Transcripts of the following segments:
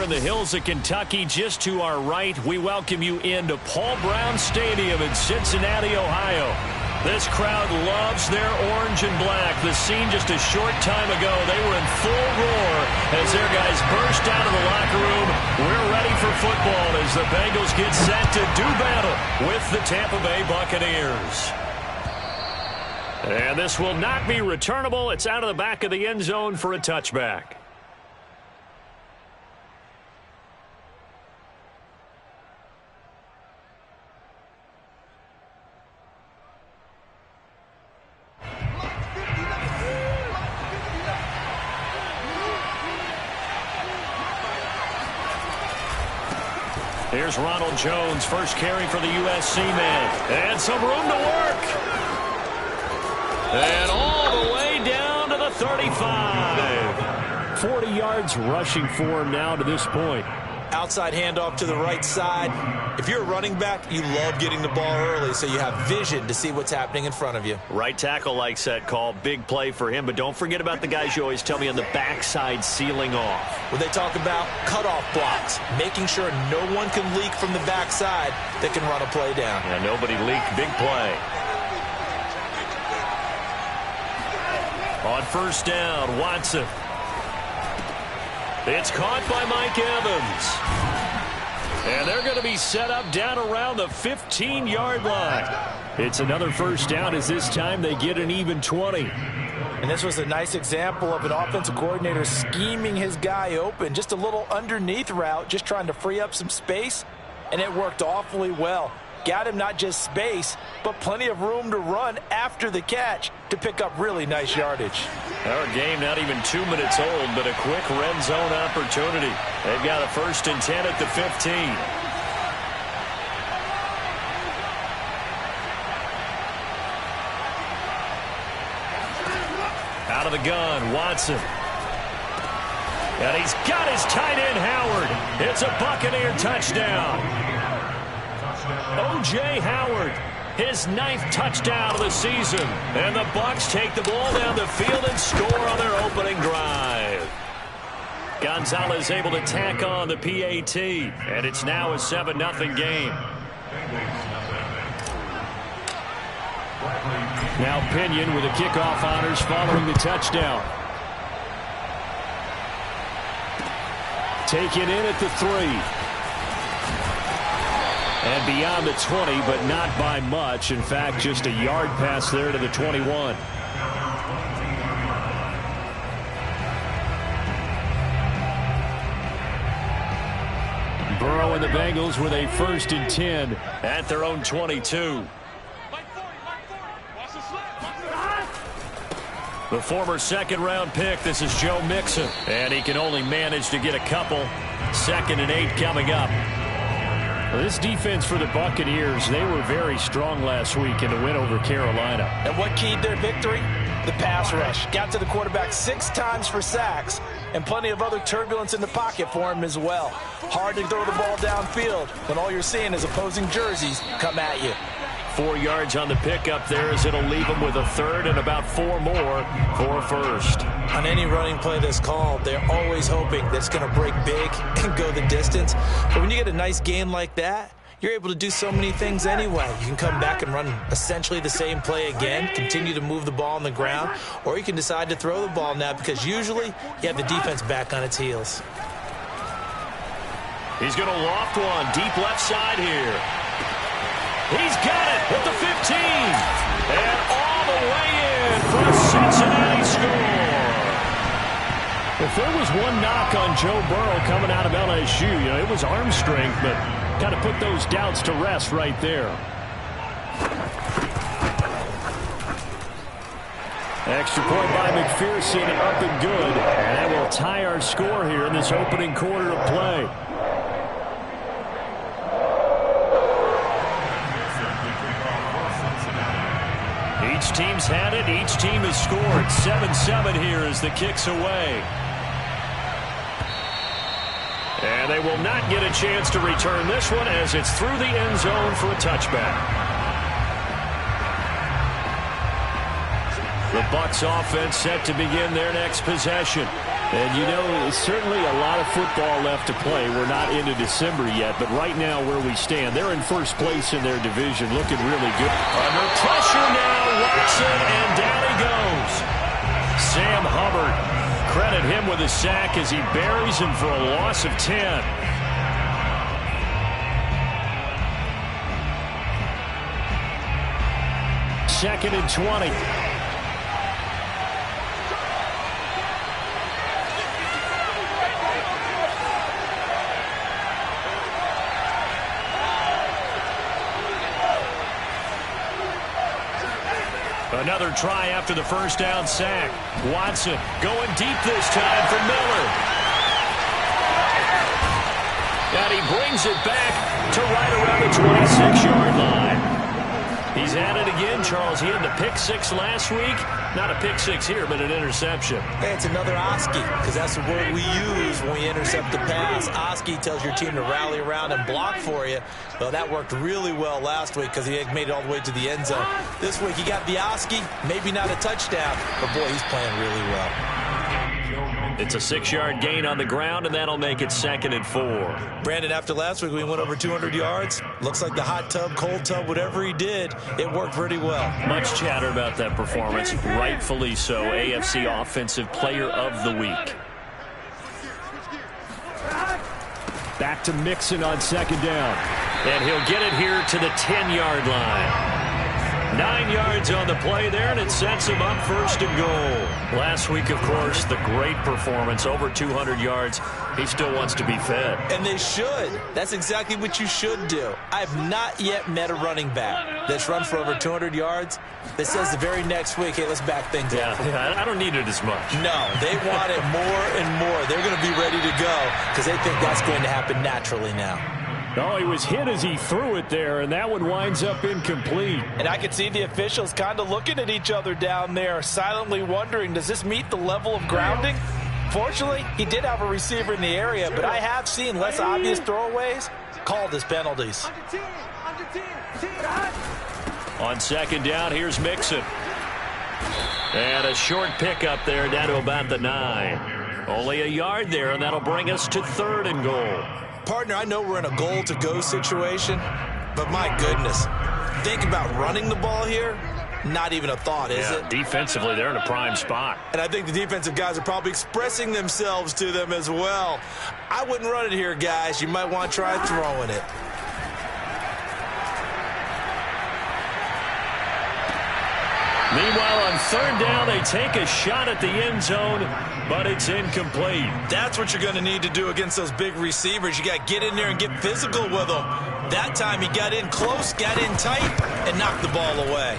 in the hills of Kentucky, just to our right. We welcome you into Paul Brown Stadium in Cincinnati, Ohio. This crowd loves their orange and black. The scene just a short time ago, they were in full roar as their guys burst out of the locker room. We're ready for football as the Bengals get set to do battle with the Tampa Bay Buccaneers. And this will not be returnable. It's out of the back of the end zone for a touchback. Here's Ronald Jones, first carry for the USC man. And some room to work. And all the way down to the 35. 40 yards rushing for him now to this point. Outside handoff to the right side. If you're a running back, you love getting the ball early so you have vision to see what's happening in front of you. Right tackle likes that call. Big play for him. But don't forget about the guys you always tell me on the backside sealing off. When they talk about cutoff blocks, making sure no one can leak from the backside that can run a play down. Yeah, nobody leaked. Big play. On first down, Watson. It's caught by Mike Evans. And they're going to be set up down around the 15-yard line. It's another first down as this time they get an even 20. And this was a nice example of an offensive coordinator scheming his guy open. Just a little underneath route, just trying to free up some space. And it worked awfully well. Got him not just space, but plenty of room to run after the catch to pick up really nice yardage. Our game not even 2 minutes old, but a quick red zone opportunity. They've got a 1st and 10 at the 15. Out of the gun, Watson. And he's got his tight end, Howard. It's a Buccaneer touchdown. O.J. Howard, his 9th touchdown of the season. And the Bucs take the ball down the field and score on their opening drive. Gonzalez able to tack on the PAT. And it's now a 7-0 game. Now Pinion with the kickoff honors following the touchdown. Taken in at the 3. And beyond the 20, but not by much. In fact, just a yard pass there to the 21. Burrow and the Bengals with a 1st and 10 at their own 22. The former 2nd-round pick, this is Joe Mixon. And he can only manage to get a couple. 2nd and 8 coming up. Well, this defense for the Buccaneers, they were very strong last week in the win over Carolina. And what keyed their victory? The pass rush. Got to the quarterback 6 times for sacks, and plenty of other turbulence in the pocket for him as well. Hard to throw the ball downfield when all you're seeing is opposing jerseys come at you. 4 yards on the pickup there as it'll leave them with a 3rd and about 4 more for a 1st. On any running play that's called, they're always hoping that it's going to break big and go the distance. But when you get a nice gain like that, you're able to do so many things anyway. You can come back and run essentially the same play again, continue to move the ball on the ground, or you can decide to throw the ball now because usually you have the defense back on its heels. He's going to loft one deep left side here. He's got it at the 15. And all the way in for a Cincinnati score. If there was one knock on Joe Burrow coming out of LSU, it was arm strength, but got to put those doubts to rest right there. Extra point by McPherson, up and good. And that will tie our score here in this opening quarter of play. Each team's had it. Each team has scored. 7-7 here as the kick's away. And they will not get a chance to return this one as it's through the end zone for a touchback. The Bucs offense set to begin their next possession. And, you know, certainly a lot of football left to play. We're not into December yet, but right now where we stand, they're in first place in their division, looking really good. Under pressure now, Watson, and down he goes. Sam Hubbard, credit him with a sack as he buries him for a loss of 10. Second and 20. Another try after the first down sack. Watson going deep this time for Miller. And he brings it back to right around the 26-yard line. He's at it again, Charles. He had the pick six last week. Not a pick six here, but an interception. Hey, it's another Oski, because that's the word we use when we intercept the pass. Oski tells your team to rally around and block for you. Well, that worked really well last week because he had made it all the way to the end zone. This week, he got the Oski, maybe not a touchdown, but boy, he's playing really well. It's a 6-yard gain on the ground, and that'll make it 2nd and 4. Brandon, after last week, we went over 200 yards. Looks like the hot tub, cold tub, whatever he did, it worked pretty well. Much chatter about that performance. Rightfully so. AFC Offensive Player of the Week. Back to Mixon on 2nd down. And he'll get it here to the 10-yard line. 9 yards on the play there, and it sets him up 1st and goal. Last week, of course, the great performance, over 200 yards. He still wants to be fed. And they should. That's exactly what you should do. I've not yet met a running back that's run for over 200 yards that says the very next week, hey, let's back things up. Yeah, I don't need it as much. No, they want it more and more. They're going to be ready to go because they think that's going to happen naturally now. Oh, he was hit as he threw it there, and that one winds up incomplete. And I could see the officials kind of looking at each other down there, silently wondering, does this meet the level of grounding? Fortunately, he did have a receiver in the area, but I have seen less obvious throwaways called as penalties. On 2nd down, here's Mixon. And a short pickup there down to about the 9. Only a yard there, and that'll bring us to 3rd and goal. Partner, I know we're in a goal-to-go situation, but my goodness, think about running the ball here. Not even a thought, is it? Defensively, they're in a prime spot. And I think the defensive guys are probably expressing themselves to them as well. I wouldn't run it here, guys. You might want to try throwing it. Meanwhile, on 3rd down, they take a shot at the end zone, but it's incomplete. That's what you're going to need to do against those big receivers. You got to get in there and get physical with them. That time he got in close, got in tight, and knocked the ball away.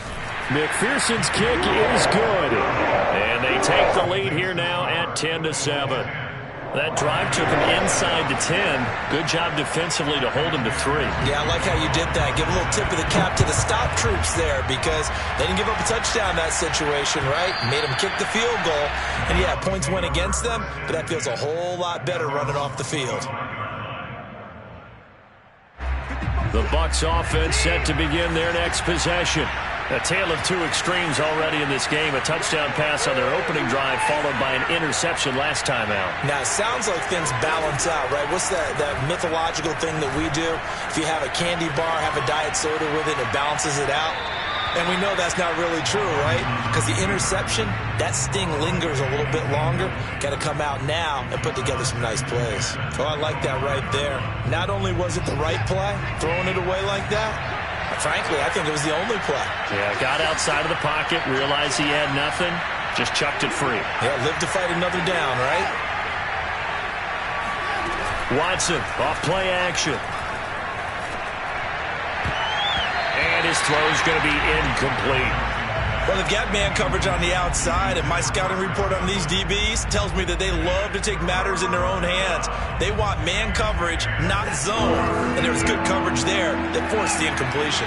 McPherson's kick is good. And they take the lead here now at 10-7. That drive took him inside the 10. Good job defensively to hold him to 3. Yeah, I like how you did that. Give a little tip of the cap to the stop troops there because they didn't give up a touchdown in that situation, right? Made them kick the field goal. And, yeah, points went against them, but that feels a whole lot better running off the field. The Bucs offense set to begin their next possession. A tale of two extremes already in this game. A touchdown pass on their opening drive followed by an interception last time out. Now, it sounds like things balance out, right? What's that mythological thing that we do? If you have a candy bar, have a diet soda with it, it balances it out. And we know that's not really true, right? Because the interception, that sting lingers a little bit longer. Got to come out now and put together some nice plays. Oh, I like that right there. Not only was it the right play, throwing it away like that, frankly, I think it was the only play. Yeah, got outside of the pocket, realized he had nothing, just chucked it free. Yeah, live to fight another down, right? Watson, off play action. And his throw's going to be incomplete. Well, they've got man coverage on the outside, and my scouting report on these DBs tells me that they love to take matters in their own hands. They want man coverage, not zone. And there was good coverage there that forced the incompletion.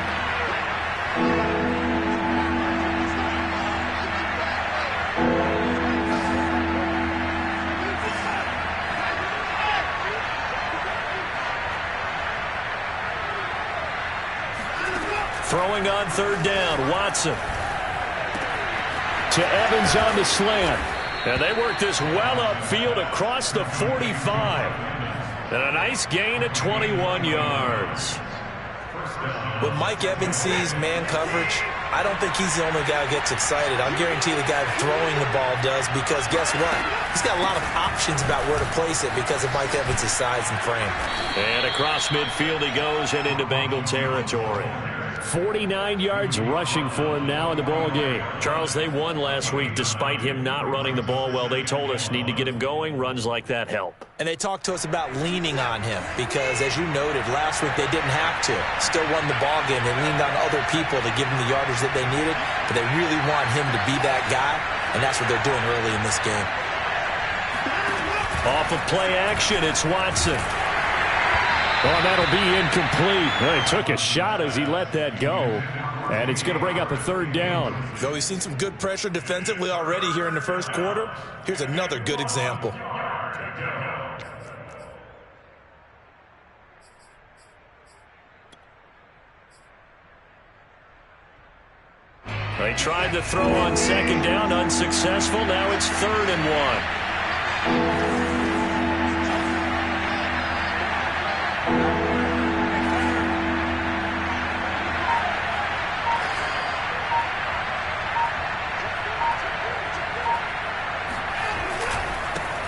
Throwing on 3rd down, Watson. To Evans on the slant. And they work this well upfield across the 45. And a nice gain of 21 yards. When Mike Evans sees man coverage, I don't think he's the only guy who gets excited. I'll guarantee the guy throwing the ball does, because guess what? He's got a lot of options about where to place it because of Mike Evans' size and frame. And across midfield he goes and into Bengal territory. 49 yards rushing for him now in the ball game. Charles, they won last week despite him not running the ball well. They told us need to get him going. Runs like that help. And they talked to us about leaning on him because, as you noted, last week they didn't have to. Still won the ball game. They leaned on other people to give them the yardage that they needed, but they really want him to be that guy, and that's what they're doing early in this game. Off of play action, it's Watson. Oh, that'll be incomplete. Well, he took a shot as he let that go. And it's going to bring up a third down. Though we've seen some good pressure defensively already here in the first quarter, here's another good example. They tried to throw on second down, unsuccessful. Now it's 3rd and 1.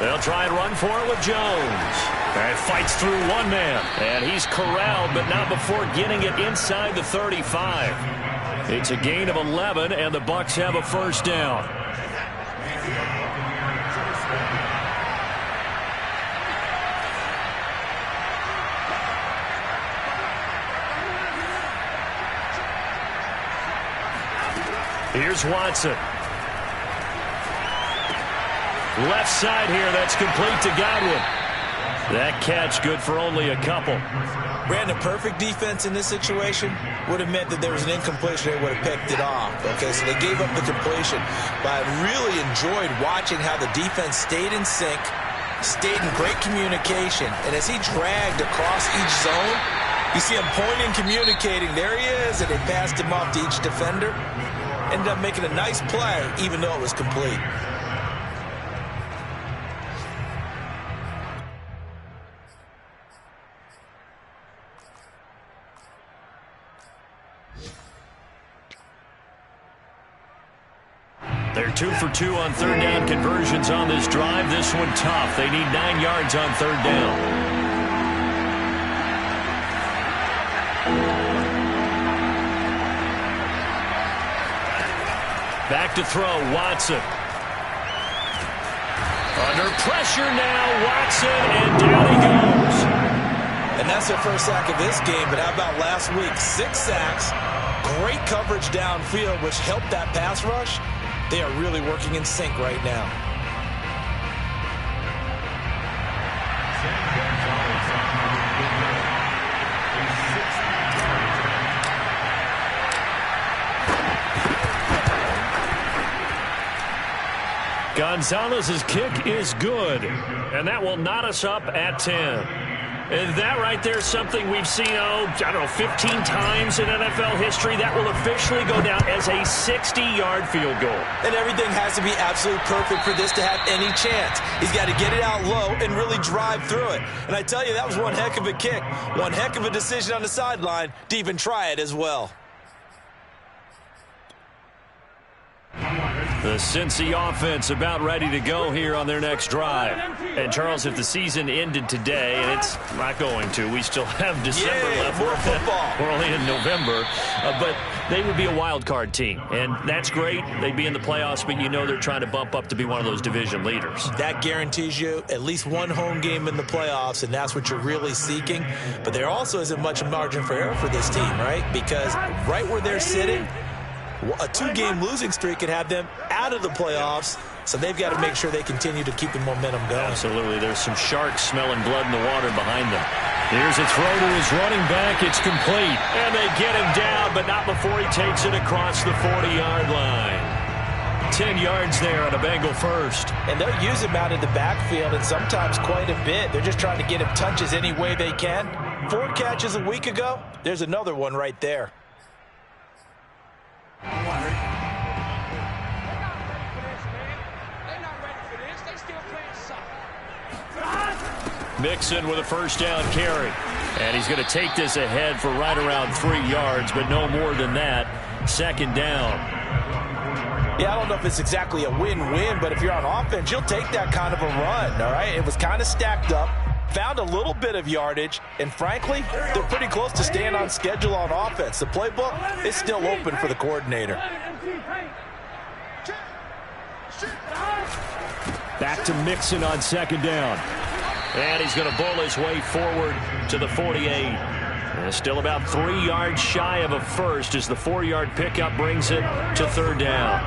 They'll try and run for it with Jones. And fights through one man. And he's corralled, but not before getting it inside the 35. It's a gain of 11, and the Bucs have a first down. Here's Watson. Left side here, that's complete to Godwin. That catch good for only a couple. Brandon, perfect defense in this situation would have meant that there was an incompletion. They would have picked it off. Okay, so they gave up the completion. But I really enjoyed watching how the defense stayed in sync, stayed in great communication. And as he dragged across each zone, you see him pointing, communicating. There he is, and they passed him off to each defender. Ended up making a nice play, even though it was complete. They're 2 for 2 on third down conversions on this drive. This one tough. They need 9 yards on third down. Back to throw, Watson. Under pressure now, Watson, and down he goes. And that's their first sack of this game, but how about last week? 6 sacks, great coverage downfield, which helped that pass rush. They are really working in sync right now. Gonzalez's kick is good, and that will knot us up at 10. And that right there is something we've seen, I don't know, 15 times in NFL history. That will officially go down as a 60-yard field goal. And everything has to be absolutely perfect for this to have any chance. He's got to get it out low and really drive through it. And I tell you, that was one heck of a kick. One heck of a decision on the sideline to even try it as well. The Cincy offense about ready to go here on their next drive. And, Charles, if the season ended today, and it's not going to, we still have December left. More football. We're only in November. But they would be a wild card team. And that's great. They'd be in the playoffs, but you know they're trying to bump up to be one of those division leaders. That guarantees you at least one home game in the playoffs, and that's what you're really seeking. But there also isn't much margin for error for this team, right? Because right where they're sitting, a 2-game losing streak could have them out of the playoffs, so they've got to make sure they continue to keep the momentum going. Absolutely. There's some sharks smelling blood in the water behind them. Here's a throw to his running back. It's complete. And they get him down, but not before he takes it across the 40-yard line. 10 yards there on a Bengal first. And they'll use him out in the backfield, and sometimes quite a bit. They're just trying to get him touches any way they can. 4 catches a week ago. There's another one right there. Mixon with a first down carry. And he's going to take this ahead for right around 3 yards, but no more than that. Second down. Yeah, I don't know if it's exactly a win-win, but if you're on offense, you'll take that kind of a run, all right? It was kind of stacked up, found a little bit of yardage, and frankly, they're pretty close to staying on schedule on offense. The playbook is still open for the coordinator. Back to Mixon on second down. And he's going to bull his way forward to the 48. And still about 3 yards shy of a first as the 4-yard pickup brings it to third down.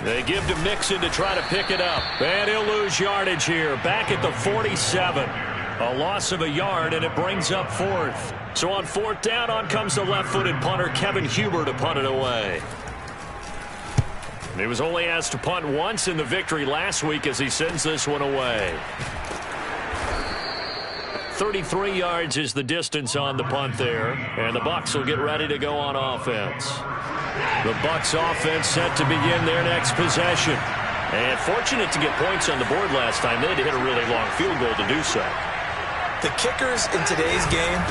They give to Mixon to try to pick it up. And he'll lose yardage here. Back at the 47. A loss of a yard, and it brings up fourth. So on fourth down, on comes the left-footed punter, Kevin Huber, to punt it away. He was only asked to punt once in the victory last week as he sends this one away. 33 yards is the distance on the punt there, and the Bucs will get ready to go on offense. The Bucs offense set to begin their next possession. And fortunate to get points on the board last time. They had to hit a really long field goal to do so. The kickers in today's game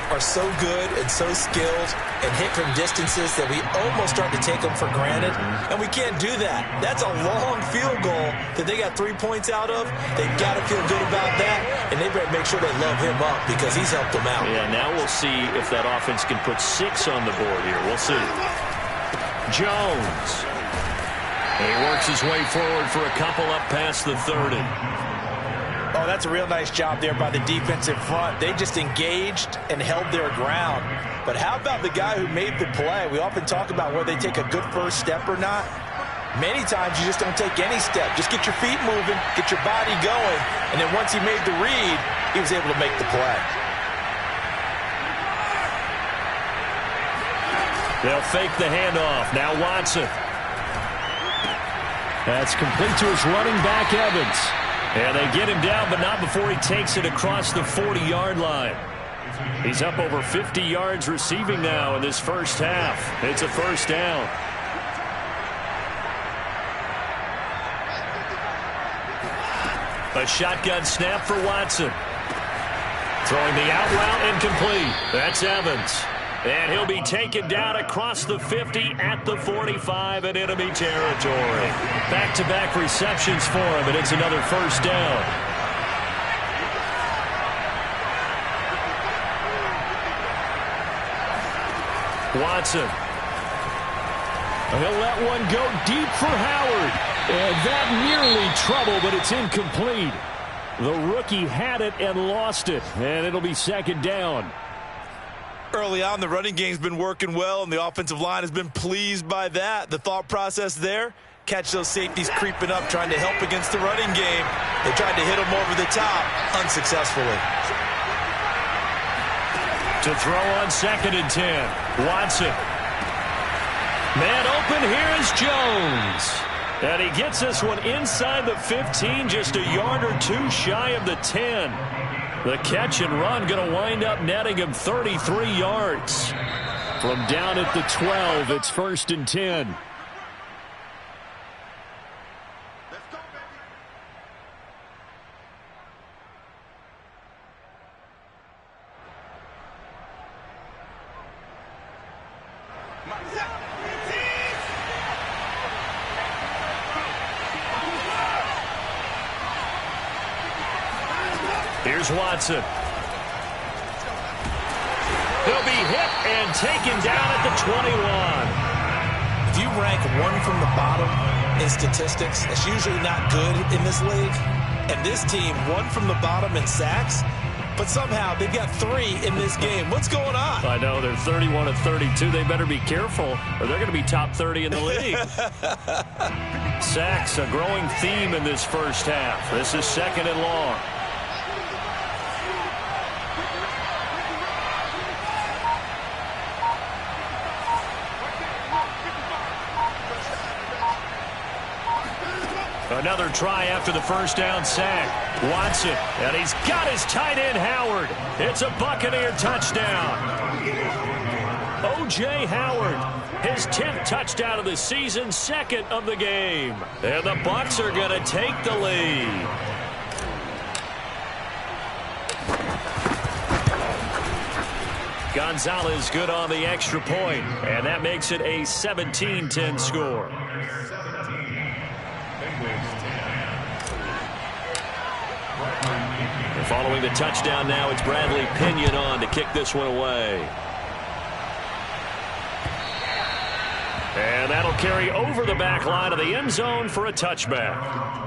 are so good and so skilled and hit from distances that we almost start to take them for granted, and we can't do that. That's a long field goal that they got 3 points out of. They've got to feel good about that, and they better make sure they love him up because he's helped them out. Yeah, now we'll see if that offense can put 6 on the board here. We'll see. Jones. He works his way forward for a couple up past the 30. Oh, that's a real nice job there by the defensive front. They just engaged and held their ground. But how about the guy who made the play? We often talk about whether they take a good first step or not. Many times you just don't take any step. Just get your feet moving, get your body going, and then once he made the read, he was able to make the play. They'll fake the handoff. Now Watson. That's complete to his running back, Evans. And they get him down, but not before he takes it across the 40-yard line. He's up over 50 yards receiving now in this first half. It's a first down. A shotgun snap for Watson. Throwing the out route incomplete. That's Evans. And he'll be taken down across the 50 at the 45 in enemy territory. Back-to-back receptions for him, and it's another first down. Watson. He'll let one go deep for Howard. And that nearly trouble, but it's incomplete. The rookie had it and lost it, and it'll be second down. Early on, the running game's been working well, and the offensive line has been pleased by that. The thought process there, catch those safeties creeping up, trying to help against the running game. They tried to hit them over the top, unsuccessfully. To throw on second and 10, Watson. Man open, here is Jones. And he gets this one inside the 15, just a yard or two shy of the 10. The catch and run going to wind up netting him 33 yards. From down at the 12, it's first and 10. Here's Watson. He'll be hit and taken down at the 21. If you rank one from the bottom in statistics, that's usually not good in this league. And this team, one from the bottom in sacks, but somehow they've got 3 in this game. What's going on? I know, they're 31 of 32. They better be careful, or they're going to be top 30 in the league. Sacks, a growing theme in this first half. This is second and long. Another try after the first down sack. Watson, and he's got his tight end Howard. It's a Buccaneer touchdown. O.J. Howard. His 10th touchdown of the season, 2nd of the game. And the Bucs are going to take the lead. Gonzalez good on the extra point, and that makes it a 17-10 score. And following the touchdown now, it's Bradley Pinion on to kick this one away. And that'll carry over the back line of the end zone for a touchback.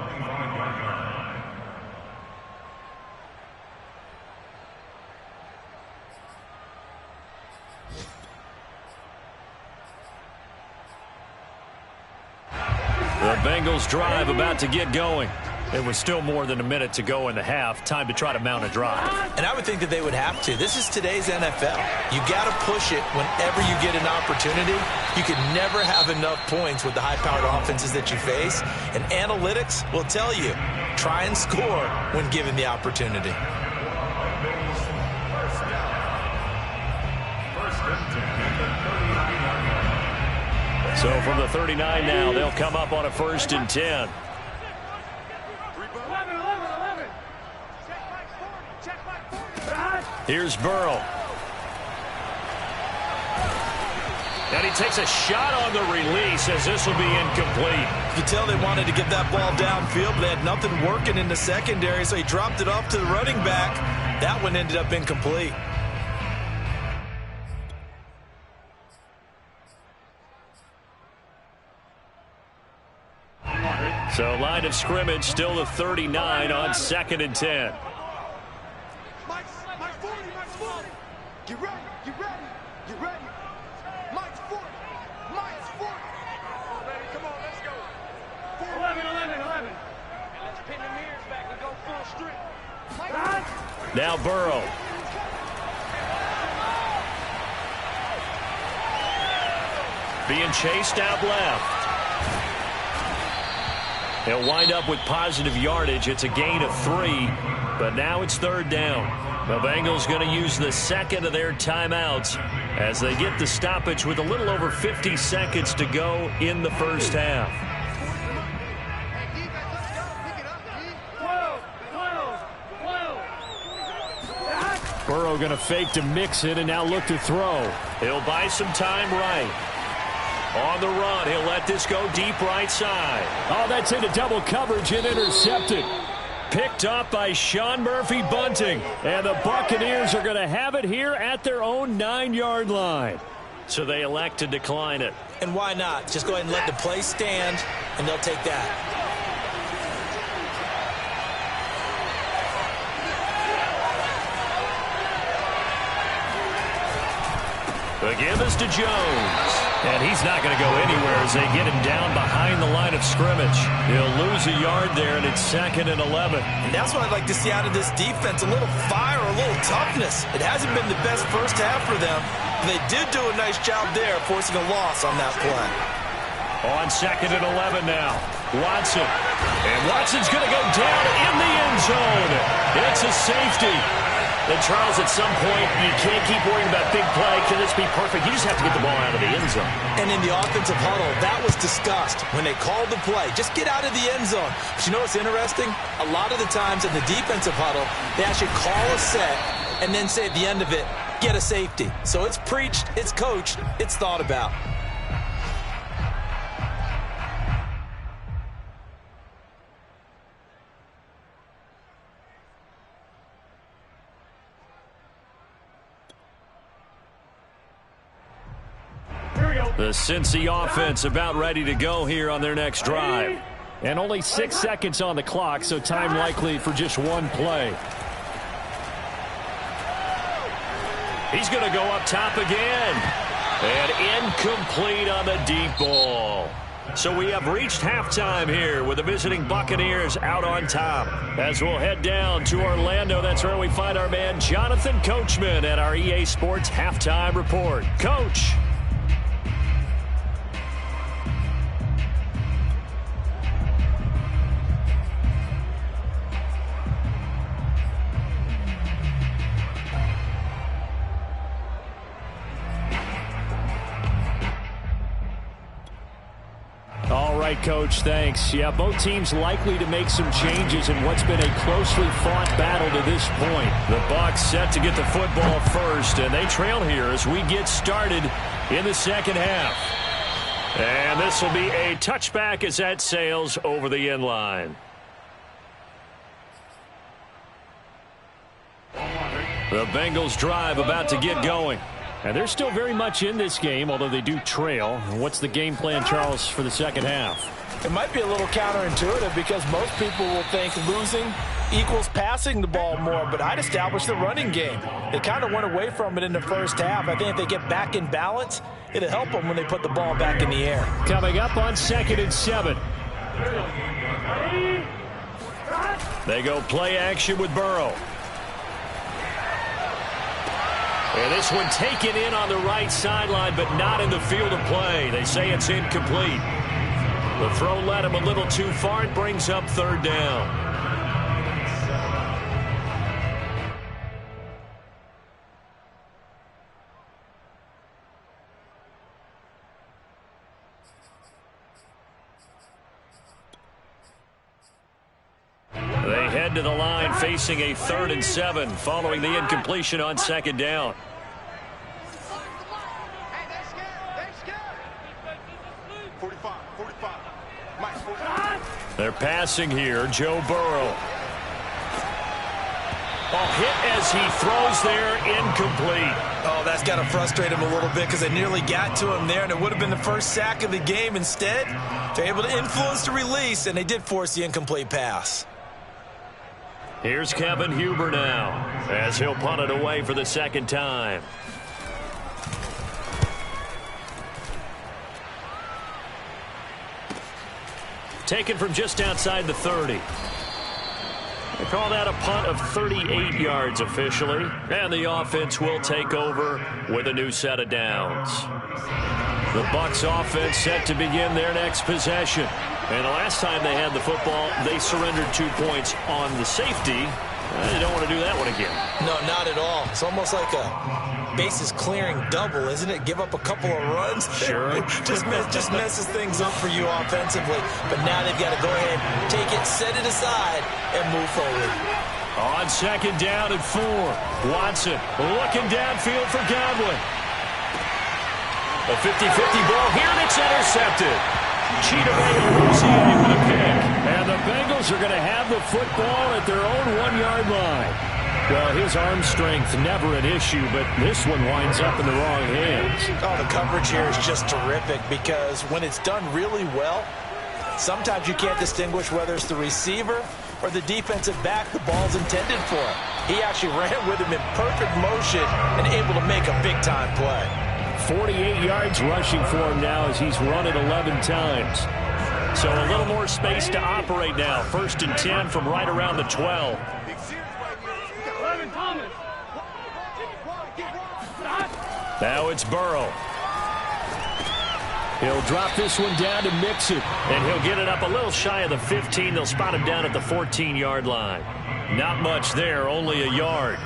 The Bengals drive about to get going. It was still more than a minute to go in the half. Time to try to mount a drive. And I would think that they would have to. This is today's NFL. You got to push it whenever you get an opportunity. You can never have enough points with the high-powered offenses that you face. And analytics will tell you, try and score when given the opportunity. So from the 39 now, they'll come up on a 1st and 10. Here's Burrow. And he takes a shot on the release as this will be incomplete. You could tell they wanted to get that ball downfield, but they had nothing working in the secondary, so he dropped it off to the running back. That one ended up incomplete. So line of scrimmage still the 39 on 2nd and 10. Get ready, get ready, get ready. Mike's 40, Mike's 40. Come on, let's go. 11. And let's pin the mirrors back and go full strip. Now Burrow. Being chased out left. He'll wind up with positive yardage. It's a gain of 3, but now it's 3rd down. The Bengals going to use the 2nd of their timeouts as they get the stoppage with a little over 50 seconds to go in the 1st half. Burrow going to fake to mix it and now look to throw. He'll buy some time right. On the run, he'll let this go deep right side. Oh, that's into double coverage and intercepted. Picked up by Sean Murphy-Bunting. And the Buccaneers are going to have it here at their own 9-yard line. So they elect to decline it. And why not? Just go ahead and let the play stand, and they'll take that. The give is to Jones. And he's not going to go anywhere as they get him down behind the line of scrimmage. He'll lose a yard there, and it's 2nd and 11. And that's what I'd like to see out of this defense, a little fire, a little toughness. It hasn't been the best first half for them, but they did do a nice job there forcing a loss on that play. On 2nd and 11 now, Watson. And Watson's going to go down in the end zone. It's a safety. And Charles, at some point, you can't keep worrying about big play. Can this be perfect? You just have to get the ball out of the end zone. And in the offensive huddle, that was discussed when they called the play. Just get out of the end zone. But you know what's interesting? A lot of the times in the defensive huddle, they actually call a set and then say at the end of it, get a safety. So it's preached, it's coached, it's thought about. The Cincy offense about ready to go here on their next drive. And only 6 seconds on the clock, so time likely for just one play. He's going to go up top again. And incomplete on the deep ball. So we have reached halftime here with the visiting Buccaneers out on top. As we'll head down to Orlando, that's where we find our man Jonathan Coachman at our EA Sports Halftime Report. Coach. right, Coach. Thanks. Yeah, both teams likely to make some changes in what's been a closely fought battle to this point. The Bucs set to get the football first, and they trail here as we get started in the second half. And this will be a touchback as that sails over the end line. The Bengals drive about to get going. And they're still very much in this game, although they do trail. What's the game plan, Charles, for the second half? It might be a little counterintuitive because most people will think losing equals passing the ball more, but I'd establish the running game. They kind of went away from it in the first half. I think if they get back in balance, it'll help them when they put the ball back in the air. Coming up on 2nd and 7. They go play action with Burrow. And this one taken in on the right sideline, but not in the field of play. They say it's incomplete. The throw led him a little too far. It brings up 3rd down. They head to the line facing a 3rd and 7 following the incompletion on 2nd down. They're passing here. Joe Burrow. Oh, hit as he throws there, incomplete. Oh, that's got to frustrate him a little bit because they nearly got to him there, and it would have been the first sack of the game. Instead, they're able to influence the release, and they did force the incomplete pass. Here's Kevin Huber now as he'll punt it away for the 2nd time. Taken from just outside the 30. They call that a punt of 38 yards officially. And the offense will take over with a new set of downs. The Bucs offense set to begin their next possession. And the last time they had the football, they surrendered 2 points on the safety. They don't want to do that one again. No, not at all. It's almost like a bases clearing double, isn't it? Give up a couple of runs. Sure. just messes things up for you offensively. But now they've got to go ahead, take it, set it aside, and move forward. On 2nd down and 4. Watson looking downfield for Godwin. A 50-50 ball here, and it's intercepted. Cheetah Awuzie with a pick. And the Bengals are going to have the football at their own 1-yard line. Well, his arm strength never an issue, but this one winds up in the wrong hands. Oh, the coverage here is just terrific because when it's done really well, sometimes you can't distinguish whether it's the receiver or the defensive back the ball's intended for. He actually ran with him in perfect motion and able to make a big-time play. 48 yards rushing for him now as he's run it 11 times. So a little more space to operate now. 1st and 10 from right around the 12. Now it's Burrow. He'll drop this one down to Mixon, and he'll get it up a little shy of the 15. They'll spot him down at the 14-yard line. Not much there, only a yard.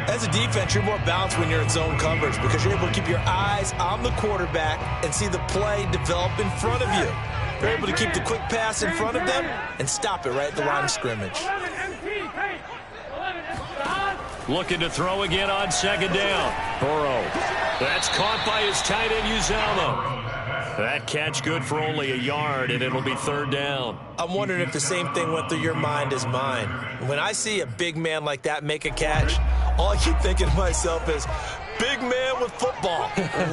As a defense, you're more balanced when you're in zone coverage because you're able to keep your eyes on the quarterback and see the play develop in front of you. They're able to keep the quick pass in front of them and stop it right at the line of scrimmage. Looking to throw again on 2nd down. Burrow. That's caught by his tight end, Uzomah. That catch good for only a yard, and it'll be 3rd down. I'm wondering if the same thing went through your mind as mine. When I see a big man like that make a catch, all I keep thinking to myself is, big man with football.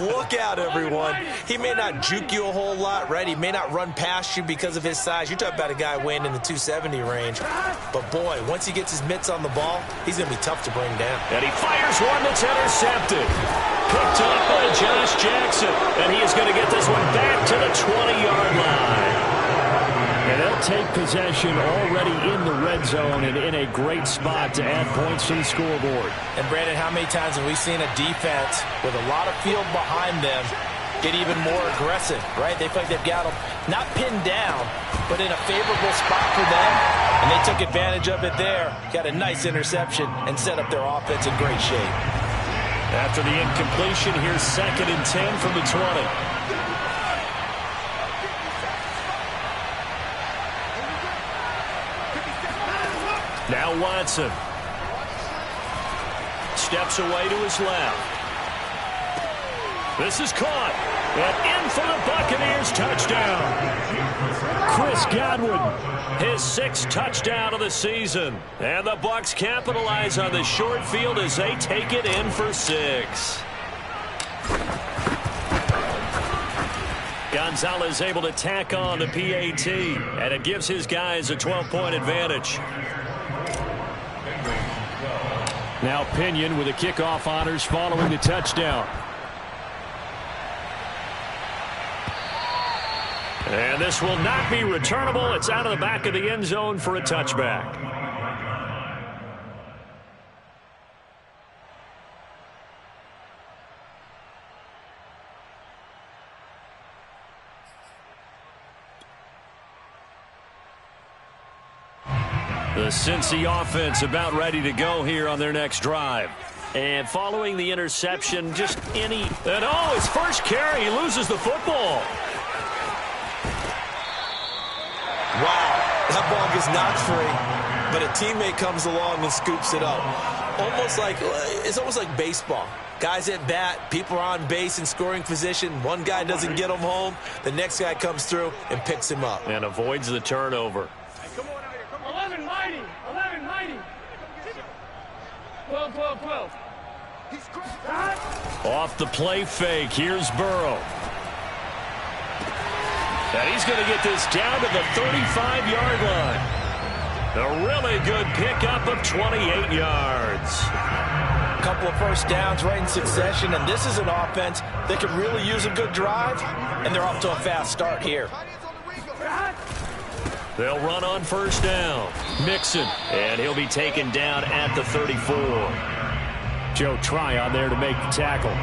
Look out, everyone. He may not juke you a whole lot, right? He may not run past you because of his size. You're talking about a guy weighing in the 270 range. But, boy, once he gets his mitts on the ball, he's going to be tough to bring down. And he fires one that's intercepted. Picked up by Josh Jackson. And he is going to get this one back to the 20-yard line. And they'll take possession already in the red zone and in a great spot to add points to the scoreboard. And, Brandon, how many times have we seen a defense with a lot of field behind them get even more aggressive, right? They feel like they've got them not pinned down, but in a favorable spot for them, and they took advantage of it there. Got a nice interception and set up their offense in great shape. After the incompletion, here's 2nd and 10 from the 20. Now Watson. Steps away to his left. This is caught. And in for the Buccaneers touchdown. Chris Godwin, his 6th touchdown of the season. And the Bucs capitalize on the short field as they take it in for 6. Gonzalez able to tack on the PAT, and it gives his guys a 12-point advantage. Now Pinion with the kickoff honors following the touchdown. And this will not be returnable. It's out of the back of the end zone for a touchback. The Cincy offense about ready to go here on their next drive. And following the interception, just any... And oh, his first carry, he loses the football. Wow, that ball gets knocked free, but a teammate comes along and scoops it up. It's almost like baseball. Guys at bat, people are on base in scoring position. One guy doesn't get him home. The next guy comes through and picks him up. And avoids the turnover. Come on out here. Come on. 11 mighty. 11 mighty. 12, 12, 12. He's cracked. Off the play fake, here's Burrow. And he's going to get this down to the 35-yard line. A really good pickup of 28 yards. A couple of first downs right in succession, and this is an offense that can really use a good drive, and they're off to a fast start here. They'll run on first down. Mixon, and he'll be taken down at the 34. Joe Tryon there to make the tackle.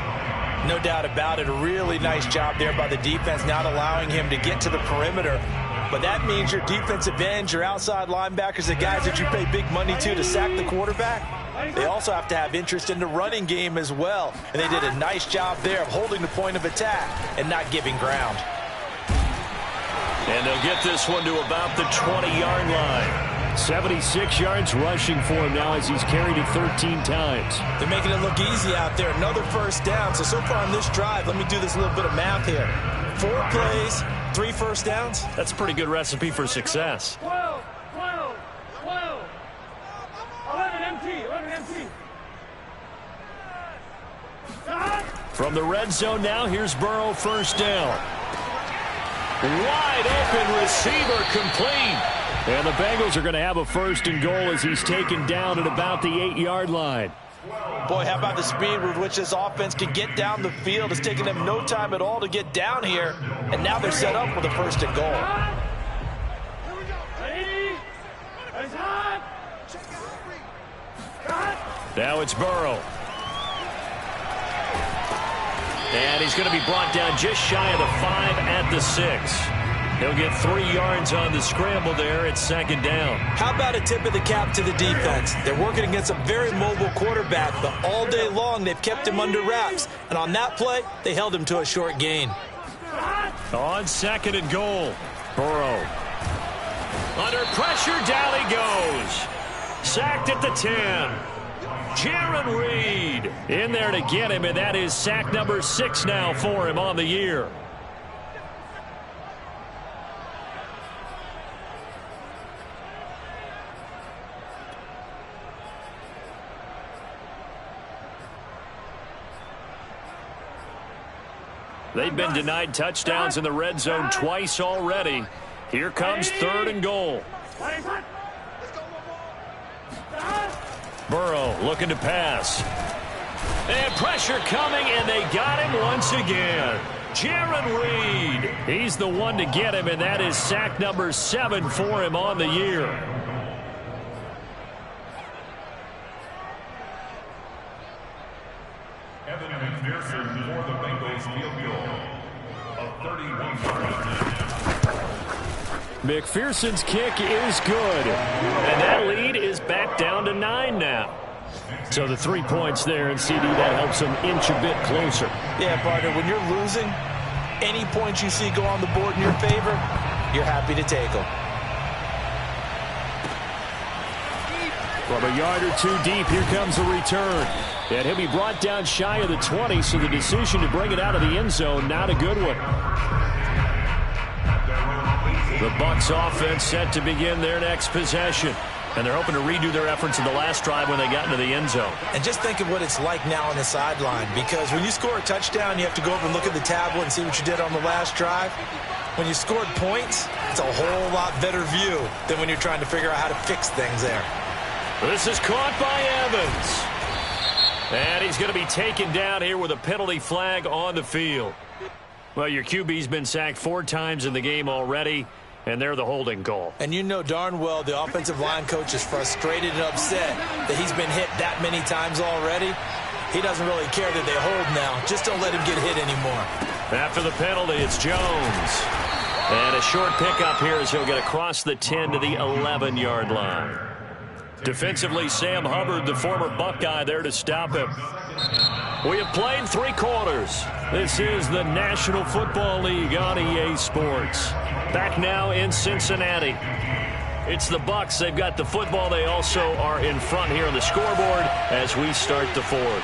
No doubt about it. A really nice job there by the defense, not allowing him to get to the perimeter. But that means your defensive ends, your outside linebackers, the guys that you pay big money to sack the quarterback, they also have to have interest in the running game as well. And they did a nice job there of holding the point of attack and not giving ground. And they'll get this one to about the 20-yard line. 76 yards rushing for him now as he's carried it 13 times. They're making it look easy out there. Another first down. So far on this drive, let me do this little bit of math here. 4 plays, 3 first downs. That's a pretty good recipe for success. 12, 12, 12. 11 empty, 11 empty. From the red zone now, here's Burrow, first down. Wide open receiver, complete. And the Bengals are going to have a first and goal as he's taken down at about the 8-yard line. Boy, how about the speed with which this offense can get down the field? It's taken them no time at all to get down here, and now they're set up with a first and goal. Now it's Burrow. And he's going to be brought down just shy of the 5 at the 6. He'll get 3 yards on the scramble there. It's second down. How about a tip of the cap to the defense? They're working against a very mobile quarterback, but all day long they've kept him under wraps. And on that play, they held him to a short gain. On second and goal, Burrow. Under pressure, down he goes. Sacked at the 10. Jaron Reed in there to get him, and that is sack number 6 now for him on the year. They've been denied touchdowns in the red zone twice already. Here comes third and goal. Burrow looking to pass. And pressure coming, and they got him once again. Jaron Reed. He's the one to get him, and that is sack number 7 for him on the year. McPherson for the Bengals field goal of 31 yards. McPherson's kick is good. And that lead is back down to 9 now. So the 3 points there, and CD, that helps them inch a bit closer. Yeah, partner, when you're losing, any points you see go on the board in your favor, you're happy to take them. From a yard or two deep, here comes a return. And he'll be brought down shy of the 20, so the decision to bring it out of the end zone, not a good one. The Bucs offense set to begin their next possession. And they're hoping to redo their efforts in the last drive when they got into the end zone. And just think of what it's like now on the sideline, because when you score a touchdown, you have to go over and look at the tablet and see what you did on the last drive. When you scored points, it's a whole lot better view than when you're trying to figure out how to fix things there. This is caught by Evans. And he's going to be taken down here with a penalty flag on the field. Well, your QB's been sacked 4 times in the game already, and they're the holding call. And you know darn well the offensive line coach is frustrated and upset that he's been hit that many times already. He doesn't really care that they hold now. Just don't let him get hit anymore. After the penalty, it's Jones. And a short pickup here as he'll get across the 10 to the 11-yard line. Defensively, Sam Hubbard, the former Buckeye, there to stop him. We have played 3 quarters. This is the National Football League on EA Sports. Back now in Cincinnati. It's the Bucs. They've got the football. They also are in front here on the scoreboard as we start the 4th.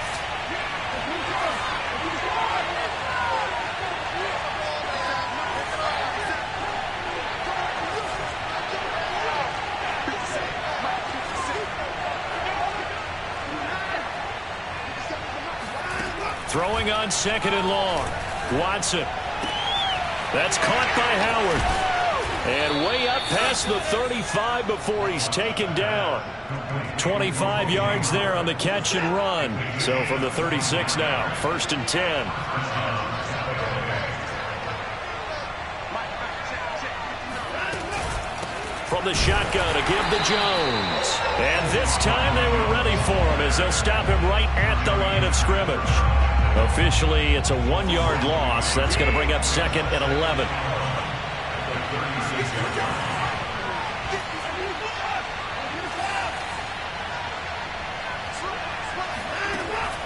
Throwing on 2nd and long. Watson. That's caught by Howard. And way up past the 35 before he's taken down. 25 yards there on the catch and run. So from the 36 now, 1st and 10. From the shotgun to give to Jones. And this time they were ready for him as they'll stop him right at the line of scrimmage. Officially, it's a 1-yard loss. That's going to bring up 2nd and 11.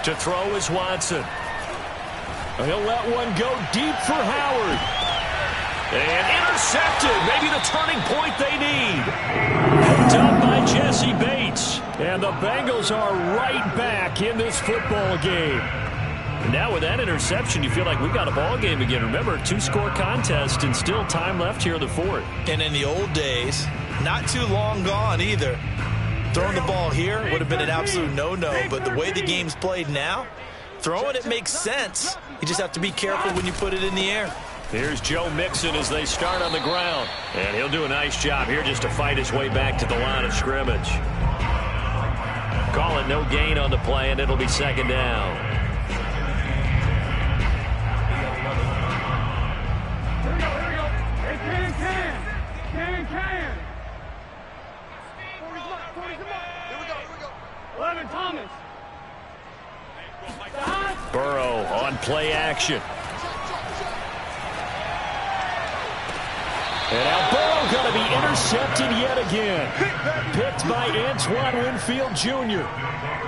To throw is Watson. He'll let one go deep for Howard. And intercepted. Maybe the turning point they need. Picked up by Jesse Bates. And the Bengals are right back in this football game. Now with that interception, you feel like we got a ball game again. Remember, 2-score contest and still time left here in the 4th. And in the old days, not too long gone either. Throwing the ball here would have been an absolute no-no, but the way the game's played now, throwing it makes sense. You just have to be careful when you put it in the air. Here's Joe Mixon as they start on the ground. And he'll do a nice job here just to fight his way back to the line of scrimmage. Call it no gain on the play, and it'll be 2nd down. Burrow on play action. And now Burrow going to be intercepted yet again. Picked by Antoine Winfield Jr.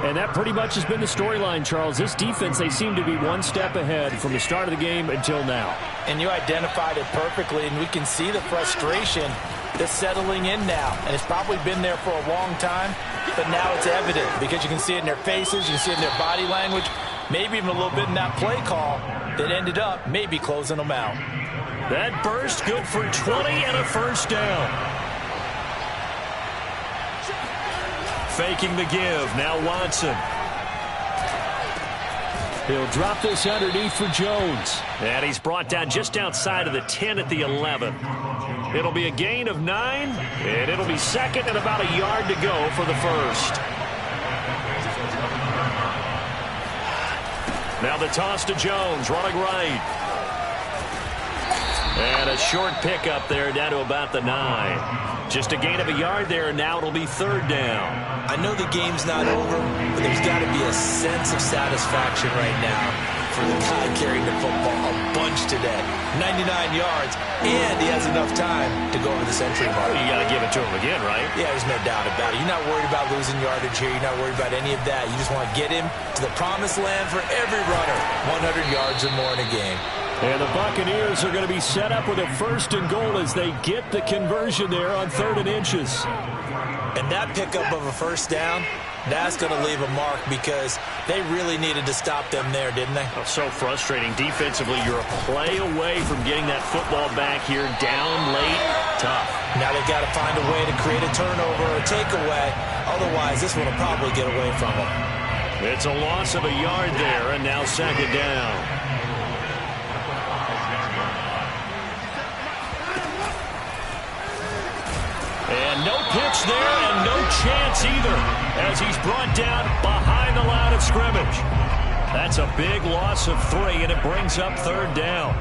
And that pretty much has been the storyline, Charles. This defense, they seem to be one step ahead from the start of the game until now. And you identified it perfectly, and we can see the frustration that's settling in now. And it's probably been there for a long time, but now it's evident because you can see it in their faces, you can see it in their body language, maybe even a little bit in that play call that ended up maybe closing them out. That burst good for 20 and a 1st down. Faking the give. Now Watson. He'll drop this underneath for Jones. And he's brought down just outside of the 10 at the 11. It'll be a gain of 9, and it'll be 2nd and about a yard to go for the 1st. Now the toss to Jones, running right. And a short pickup there down to about the 9. Just a gain of a yard there, and now it'll be 3rd down. I know the game's not over, but there's got to be a sense of satisfaction right now for the guy carrying the football a bunch today. 99 yards, and he has enough time to go over the century mark. Well, you got to give it to him again, right? Yeah, there's no doubt about it. You're not worried about losing yardage here. You're not worried about any of that. You just want to get him to the promised land for every runner. 100 yards or more in a game. And the Buccaneers are going to be set up with a 1st and goal as they get the conversion there on 3rd and inches. And that pickup of a first down, that's going to leave a mark because they really needed to stop them there, didn't they? Oh, so frustrating. Defensively, you're a play away from getting that football back here. Down late, tough. Now they've got to find a way to create a turnover or takeaway. Otherwise, this one will probably get away from them. It's a loss of a yard there, and now second down. And no pitch there, and no chance either, as he's brought down behind the line of scrimmage. That's a big loss of 3, and it brings up third down.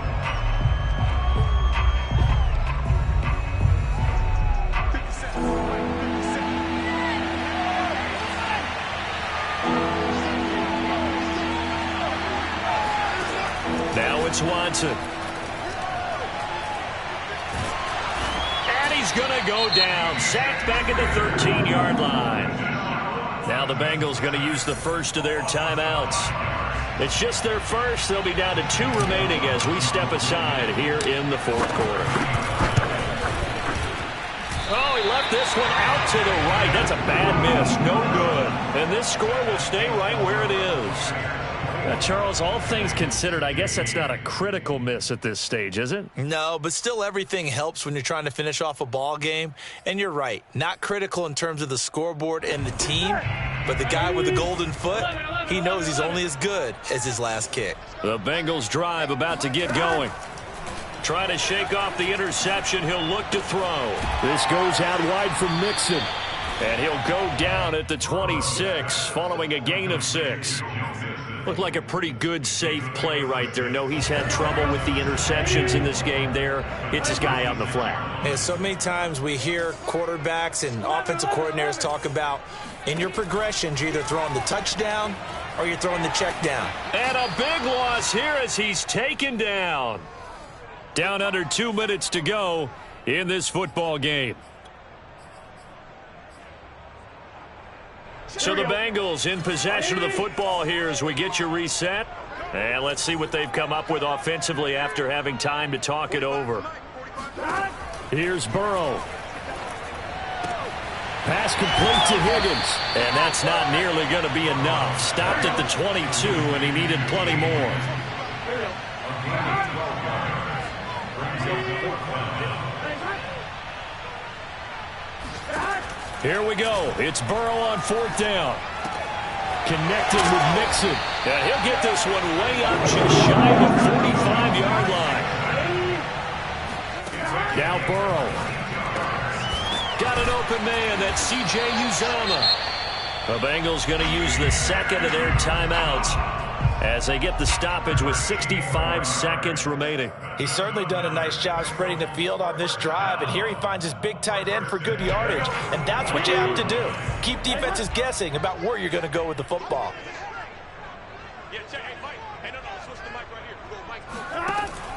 Now it's Watson. He's going to go down. Sacked back at the 13-yard line. Now the Bengals going to use the first of their timeouts. It's just their first. They'll be down to 2 remaining as we step aside here in the fourth quarter. Oh, he left this one out to the right. That's a bad miss. No good. And this score will stay right where it is. Charles, all things considered, I guess that's not a critical miss at this stage, is it? No, but still everything helps when you're trying to finish off a ball game. And you're right, not critical in terms of the scoreboard and the team, but the guy with the golden foot, he knows he's only as good as his last kick. The Bengals drive about to get going. Trying to shake off the interception. He'll look to throw. This goes out wide from Mixon. And he'll go down at the 26 following a gain of 6. Looked like a pretty good, safe play right there. No, he's had trouble with the interceptions in this game there. Hits his guy out in the flat. Yeah, so many times we hear quarterbacks and offensive coordinators talk about in your progressions, you're either throwing the touchdown or you're throwing the check down. And a big loss here as he's taken down. Down under 2 minutes to go in this football game. So the Bengals in possession of the football here as we get you reset. And let's see what they've come up with offensively after having time to talk it over. Here's Burrow. Pass complete to Higgins. And that's not nearly going to be enough. Stopped at the 22, and he needed plenty more. Here we go. It's Burrow on 4th down. Connected with Mixon. And he'll get this one way up just shy of the 45-yard line. Now Burrow. Got an open man. That's C.J. Uzomah. The Bengals going to use the second of their timeouts as they get the stoppage with 65 seconds remaining. He's certainly done a nice job spreading the field on this drive, and here he finds his big tight end for good yardage, and that's what you have to do. Keep defenses guessing about where you're going to go with the football.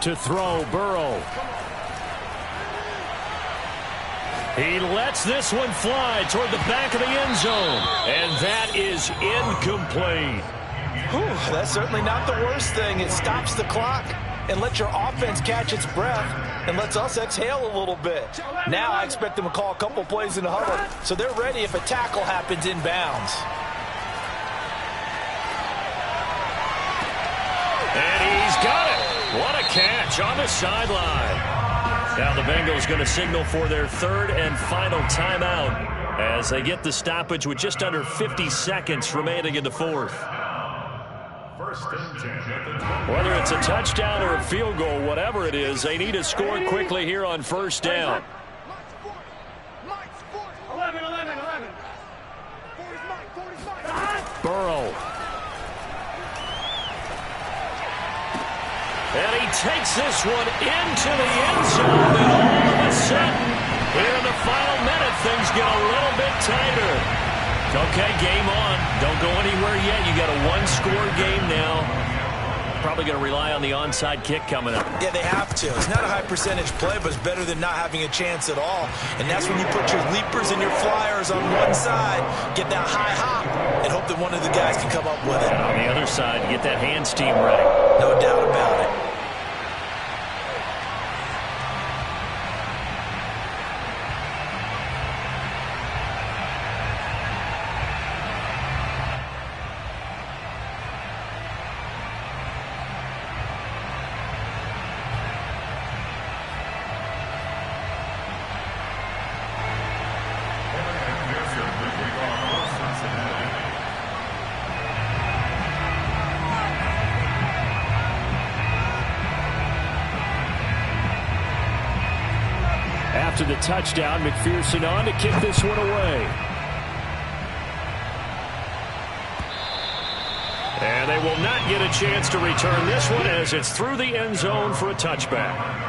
To throw, Burrow. He lets this one fly toward the back of the end zone, and that is incomplete. Whew, that's certainly not the worst thing. It stops the clock and lets your offense catch its breath and lets us exhale a little bit. Now I expect them to call a couple plays in the huddle, so they're ready if a tackle happens inbounds. And he's got it. What a catch on the sideline. Now the Bengals going to signal for their third and final timeout as they get the stoppage with just under 50 seconds remaining in the fourth. Whether it's a touchdown or a field goal, whatever it is, they need to score quickly here on first down. Burrow. And he takes this one into the end zone, and all of a sudden, here in the final minute, things get a little bit tighter. Okay, game on. Don't go anywhere yet. You got a one-score game now. Probably going to rely on the onside kick coming up. Yeah, they have to. It's not a high-percentage play, but it's better than not having a chance at all. And that's when you put your leapers and your flyers on one side, get that high hop, and hope that one of the guys can come up with it. And on the other side, get that hands team ready. No doubt about it. after the touchdown. McPherson on to kick this one away. And they will not get a chance to return this one as it's through the end zone for a touchback.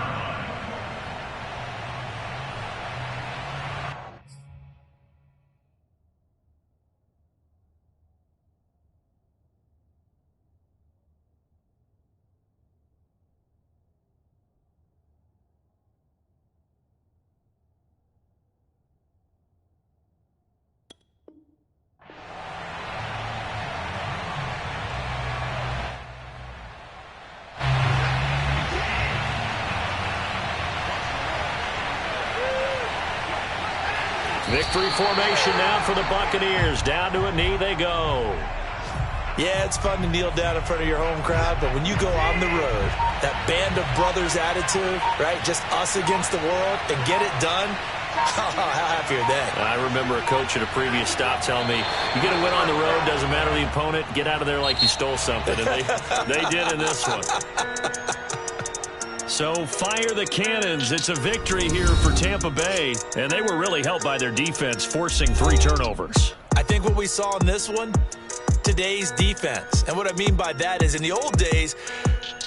Victory formation now for the Buccaneers. Down to a knee they go. Yeah, it's fun to kneel down in front of your home crowd, but when you go on the road, that band of brothers attitude, right, just us against the world, and get it done, how happy are they? I remember a coach at a previous stop telling me, you get a win on the road, doesn't matter the opponent, get out of there like you stole something. And they did in this one. So fire the cannons. It's a victory here for Tampa Bay. And they were really helped by their defense, forcing 3 turnovers. I think what we saw in this one, today's defense. And what I mean by that is in the old days,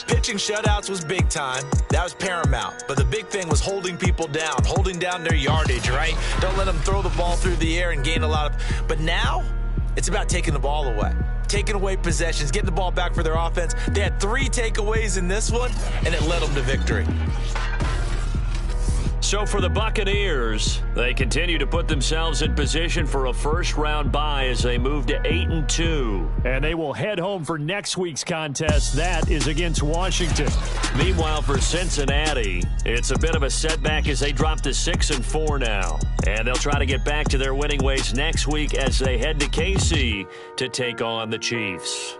pitching shutouts was big time. That was paramount. But the big thing was holding people down, holding down their yardage, right? Don't let them throw the ball through the air and gain a lot of... But now, it's about taking the ball away. Taking away possessions, getting the ball back for their offense. They had 3 takeaways in this one, and it led them to victory. So for the Buccaneers, they continue to put themselves in position for a first-round bye as they move to 8-2. And they will head home for next week's contest. That is against Washington. Meanwhile, for Cincinnati, it's a bit of a setback as they drop to 6-4 now. And they'll try to get back to their winning ways next week as they head to KC to take on the Chiefs.